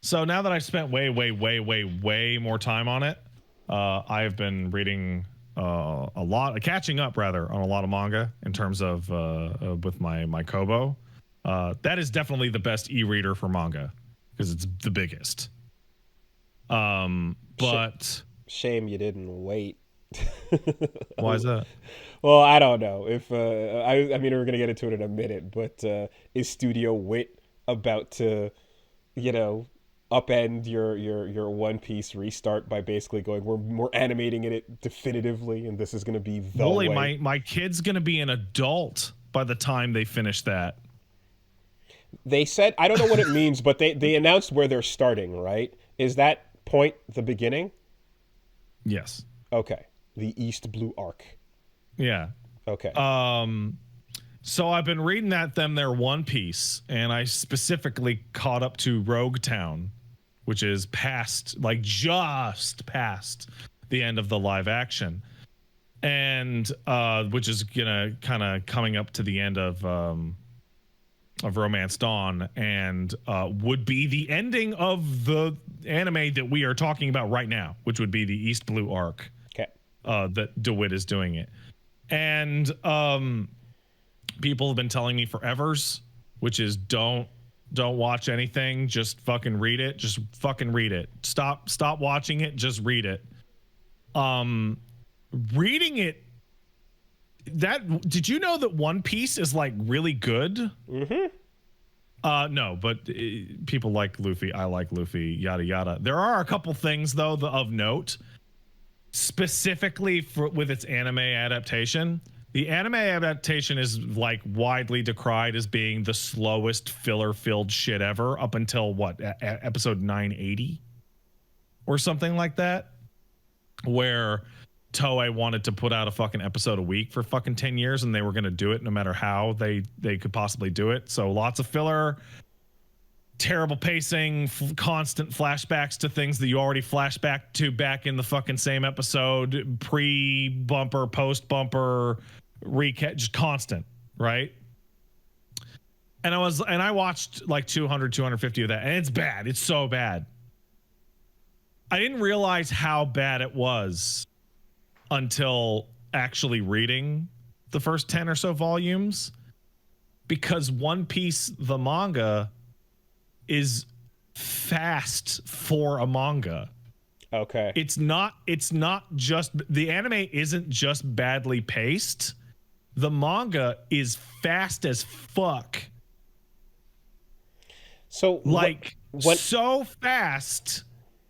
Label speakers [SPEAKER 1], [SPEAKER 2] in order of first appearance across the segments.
[SPEAKER 1] So now that I've spent way more time on it, I've been reading catching up rather on a lot of manga in terms of with my Kobo. That is definitely the best e-reader for manga because it's the biggest.
[SPEAKER 2] Sh-
[SPEAKER 1] But
[SPEAKER 2] Shame you didn't wait.
[SPEAKER 1] why is that?
[SPEAKER 2] Well, I don't know if I mean we're gonna get into it in a minute, but is Studio Wit about to, you know, upend your One Piece restart by basically going we're animating it definitively, and this is gonna be the
[SPEAKER 1] Wooly,
[SPEAKER 2] way.
[SPEAKER 1] my kid's gonna be an adult by the time they finish that.
[SPEAKER 2] They said I don't know what it means, but they announced where they're starting. Right? Is that point the beginning?
[SPEAKER 1] Yes.
[SPEAKER 2] Okay, the East Blue Arc.
[SPEAKER 1] Yeah.
[SPEAKER 2] Okay.
[SPEAKER 1] So I've been reading their One Piece, and I specifically caught up to Rogue Town, which is just past the end of the live action, and which is gonna kind of coming up to the end of Romance Dawn, and would be the ending of the anime that we are talking about right now, which would be the East Blue arc
[SPEAKER 2] Okay.
[SPEAKER 1] that DeWitt is doing it. And people have been telling me forevers, which is don't watch anything, just fucking read it. Just fucking read it. Stop watching it, just read it. Reading it, that did you know that One Piece is like really good? No, but people like Luffy. I like Luffy. Yada yada. There are a couple things though of note, specifically with its anime adaptation. The anime adaptation is like widely decried as being the slowest filler-filled shit ever up until what episode 980 or something like that, where Toei wanted to put out a fucking episode a week for fucking 10 years, and they were going to do it no matter how they could possibly do it. So lots of filler, terrible pacing, constant flashbacks to things that you already flashback to back in the fucking same episode, pre-bumper, post-bumper, recap, just constant, right? And I watched like 250 of that, and it's bad. It's so bad. I didn't realize how bad it was until actually reading the first 10 or so volumes, because One Piece, the manga, is fast for a manga.
[SPEAKER 2] Okay.
[SPEAKER 1] It's not just the anime isn't just badly paced. The manga is fast as fuck.
[SPEAKER 2] So
[SPEAKER 1] Like
[SPEAKER 2] what
[SPEAKER 1] so fast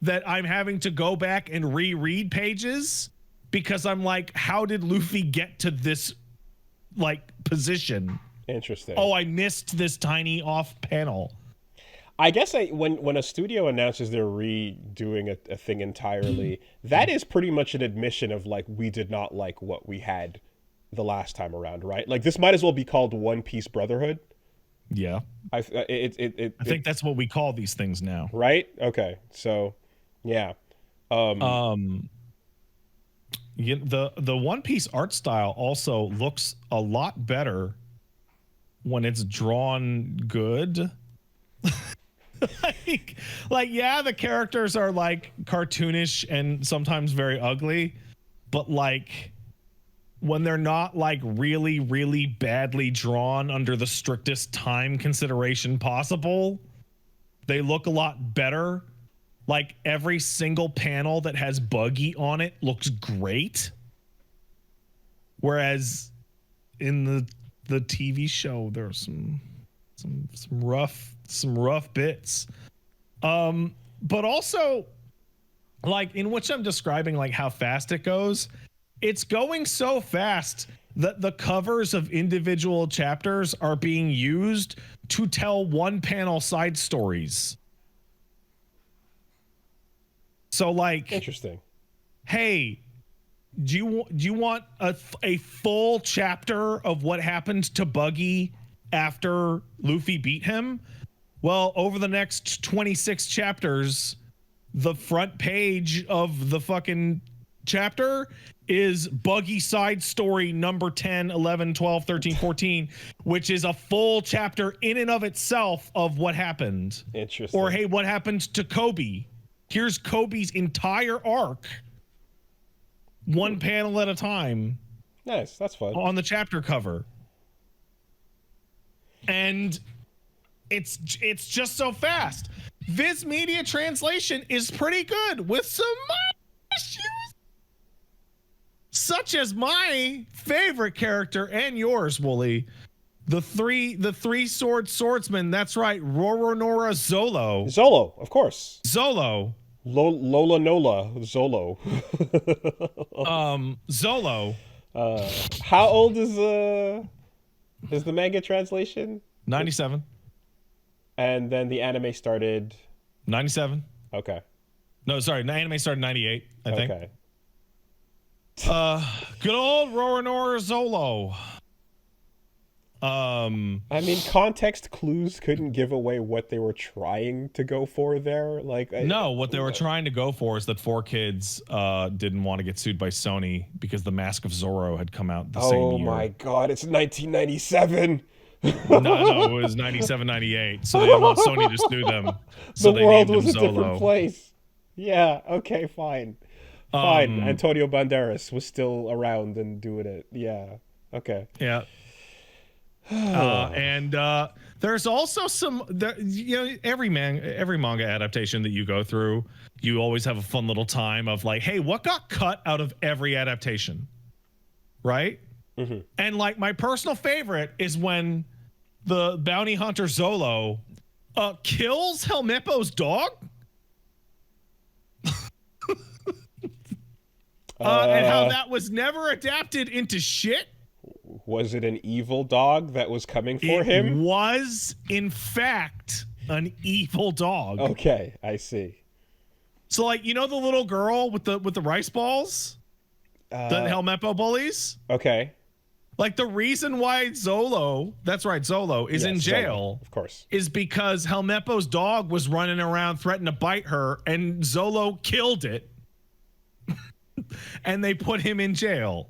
[SPEAKER 1] that I'm having to go back and reread pages because I'm like, how did Luffy get to this like position?
[SPEAKER 2] interesting.
[SPEAKER 1] Oh, I missed this tiny off panel.
[SPEAKER 2] I guess when a studio announces they're redoing a thing entirely, that is pretty much an admission of like we did not like what we had the last time around, right? Like this might as well be called One Piece Brotherhood.
[SPEAKER 1] Yeah. I think that's what we call these things now.
[SPEAKER 2] right? Okay. So, yeah.
[SPEAKER 1] Um the One Piece art style also looks a lot better when it's drawn good. like yeah, the characters are like cartoonish and sometimes very ugly, but like when they're not like really badly drawn under the strictest time consideration possible, they look a lot better. Like every single panel that has Buggy on it looks great, whereas in the TV show there's some rough bits. But also, like in which I'm describing like how fast it goes, it's going so fast that the covers of individual chapters are being used to tell one panel side stories. So like,
[SPEAKER 2] Interesting.
[SPEAKER 1] hey, do you want a full chapter of what happened to Buggy after Luffy beat him? Well, over the next 26 chapters, the front page of the fucking chapter is Buggy Side Story number 10, 11, 12, 13, 14, which is a full chapter in and of itself of what happened.
[SPEAKER 2] Interesting.
[SPEAKER 1] Or, hey, what happened to Kobe? Here's Kobe's entire arc, one panel at a time.
[SPEAKER 2] Nice. That's fun.
[SPEAKER 1] On the chapter cover. And it's just so fast. Viz Media translation is pretty good with some issues. Such as my favorite character and yours, Wooly. The three sword swordsman. That's right, Roronoa Zolo.
[SPEAKER 2] Zolo, of course.
[SPEAKER 1] Zolo.
[SPEAKER 2] Lola Nola Zolo.
[SPEAKER 1] Zolo.
[SPEAKER 2] How old is the manga translation?
[SPEAKER 1] 97.
[SPEAKER 2] And then the anime started
[SPEAKER 1] 97.
[SPEAKER 2] Okay.
[SPEAKER 1] No, sorry, the anime started 98, I think.
[SPEAKER 2] Okay.
[SPEAKER 1] Good old Roronoa Zolo.
[SPEAKER 2] I mean, context clues couldn't give away what they were trying to go for there. Like,
[SPEAKER 1] no, what they were trying to go for is that 4Kids didn't want to get sued by Sony because the Mask of Zorro had come out the same year.
[SPEAKER 2] Oh my god, it's 1997.
[SPEAKER 1] No, it was 97, 98. So they didn't want Sony to sue them. So
[SPEAKER 2] The
[SPEAKER 1] they
[SPEAKER 2] world
[SPEAKER 1] named
[SPEAKER 2] was
[SPEAKER 1] him
[SPEAKER 2] a different
[SPEAKER 1] Zolo.
[SPEAKER 2] place. Yeah, okay, fine. Fine. Antonio Banderas was still around and doing it. Yeah. Okay.
[SPEAKER 1] Yeah. And there's also some, every manga adaptation that you go through, you always have a fun little time of like, hey, what got cut out of every adaptation, right? Mm-hmm. And like my personal favorite is when the bounty hunter Zolo kills Helmeppo's dog. And how that was never adapted into shit.
[SPEAKER 2] Was it an evil dog that was coming for him?
[SPEAKER 1] It was, in fact, an evil dog.
[SPEAKER 2] Okay, I see.
[SPEAKER 1] So, like, the little girl with the rice balls, the Helmeppo bullies.
[SPEAKER 2] Okay.
[SPEAKER 1] Like, the reason why Zolo, that's right, Zolo is in jail,
[SPEAKER 2] Zolo, of course,
[SPEAKER 1] is because Helmeppo's dog was running around threatening to bite her, and Zolo killed it, and they put him in jail.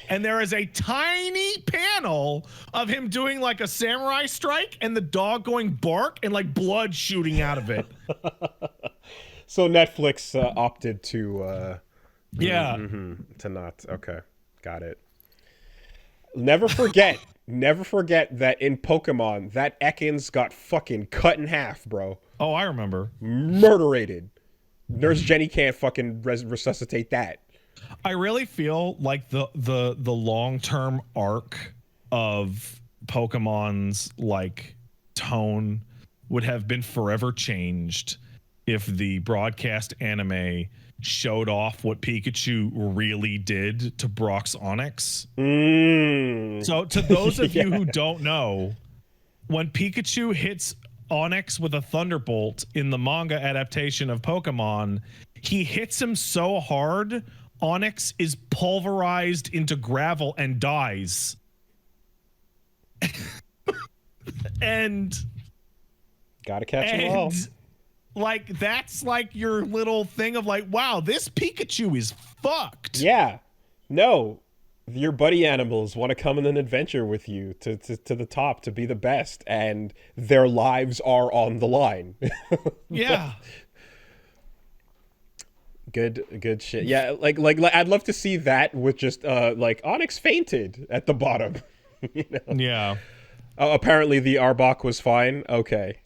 [SPEAKER 1] And there is a tiny panel of him doing like a samurai strike and the dog going bark and like blood shooting out of it.
[SPEAKER 2] So Netflix opted to to not. Okay, got it. Never forget that in Pokemon that Ekans got fucking cut in half, bro.
[SPEAKER 1] Oh, I remember.
[SPEAKER 2] Murderated. Nurse Jenny can't fucking resuscitate that.
[SPEAKER 1] I really feel like the long-term arc of Pokemon's like tone would have been forever changed if the broadcast anime showed off what Pikachu really did to Brock's Onix. So to those of you who don't know, when Pikachu hits Onix with a Thunderbolt in the manga adaptation of Pokemon, he hits him so hard Onix is pulverized into gravel and dies. and
[SPEAKER 2] gotta catch them all.
[SPEAKER 1] Like, that's like your little thing of like, wow, this Pikachu is fucked.
[SPEAKER 2] Yeah. No. Your buddy animals want to come on an adventure with you to the top to be the best, and their lives are on the line.
[SPEAKER 1] Yeah.
[SPEAKER 2] Good shit. Yeah, like I'd love to see that with just like Onyx fainted at the bottom.
[SPEAKER 1] Yeah.
[SPEAKER 2] Apparently the Arbok was fine. Okay.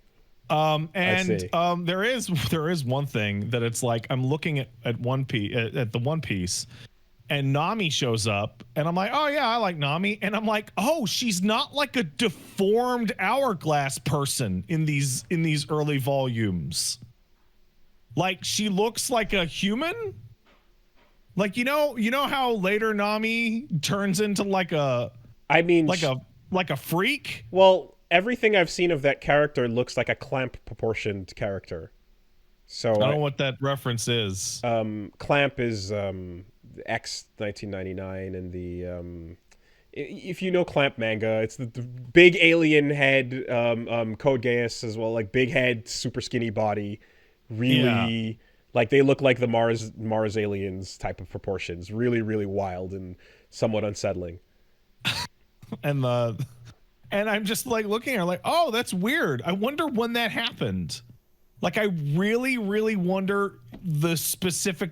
[SPEAKER 1] And there is one thing that it's like I'm looking at One Piece at the One Piece, and Nami shows up, and I'm like, oh yeah, I like Nami, and I'm like, oh, she's not like a deformed hourglass person in these early volumes. Like, she looks like a human. Like, you know how later Nami turns into like a freak.
[SPEAKER 2] Well, everything I've seen of that character looks like a Clamp proportioned character. So
[SPEAKER 1] I don't know what that reference is.
[SPEAKER 2] Clamp is X 1999, and the if you know Clamp manga, it's the big alien head, Code Geass as well, like big head, super skinny body. Really, Like they look like the Mars aliens type of proportions. Really, really wild and somewhat unsettling.
[SPEAKER 1] And I'm just like looking at her like, oh, that's weird. I wonder when that happened. Like I really, really wonder the specific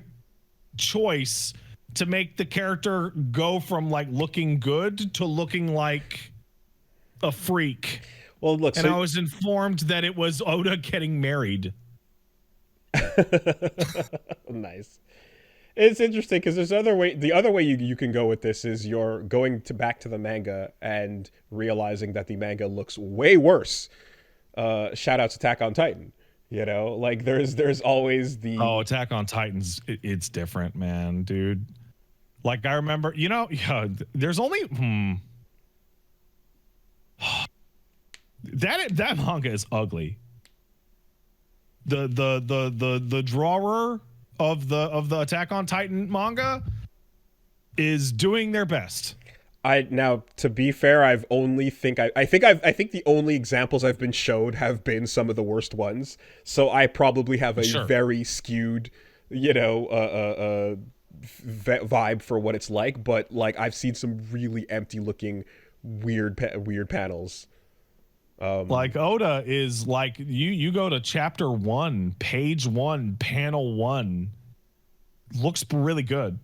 [SPEAKER 1] choice to make the character go from like looking good to looking like a freak.
[SPEAKER 2] Well, look,
[SPEAKER 1] and I was informed that it was Oda getting married.
[SPEAKER 2] Nice. It's interesting because there's other way. The other way you can go with this is you're going to back to the manga and realizing that the manga looks way worse. Shout out to Attack on Titan. You know, like there's always the
[SPEAKER 1] Attack on Titans. It's different, man, dude. Like I remember, there's only that manga is ugly. The drawer of the Attack on Titan manga is doing their best.
[SPEAKER 2] Now to be fair, I think the only examples I've been showed have been some of the worst ones. So I probably have a very skewed, vibe for what it's like. But like I've seen some really empty looking weird panels.
[SPEAKER 1] Like Oda is like you go to chapter 1, page 1, panel 1, looks really good.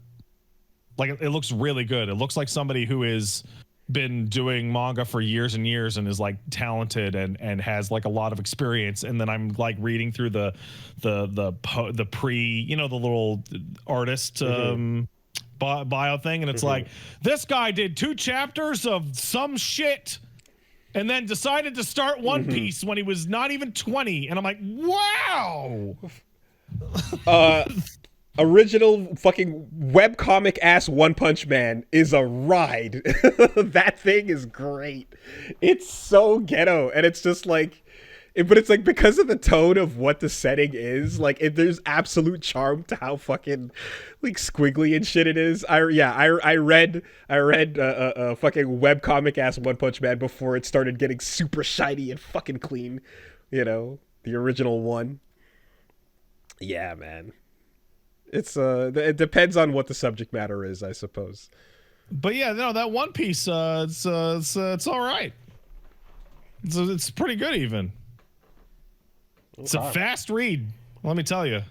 [SPEAKER 1] Like it looks really good. It looks like somebody who has been doing manga for years and years and is like talented and has like a lot of experience. And then I'm like reading through the pre, the little artist bio thing, and it's like this guy did 2 chapters of some shit and then decided to start One Piece when he was not even 20. And I'm like, wow.
[SPEAKER 2] Original fucking webcomic ass One Punch Man is a ride. That thing is great. It's so ghetto, and it's just like, but it's like because of the tone of what the setting is, like there's absolute charm to how fucking like squiggly and shit it is. I read a fucking webcomic ass One Punch Man before it started getting super shiny and fucking clean. The original one. Yeah, man. It's it depends on what the subject matter is, I suppose.
[SPEAKER 1] But yeah, no, that One Piece, it's all right. It's pretty good even. It's a fast read, let me tell you.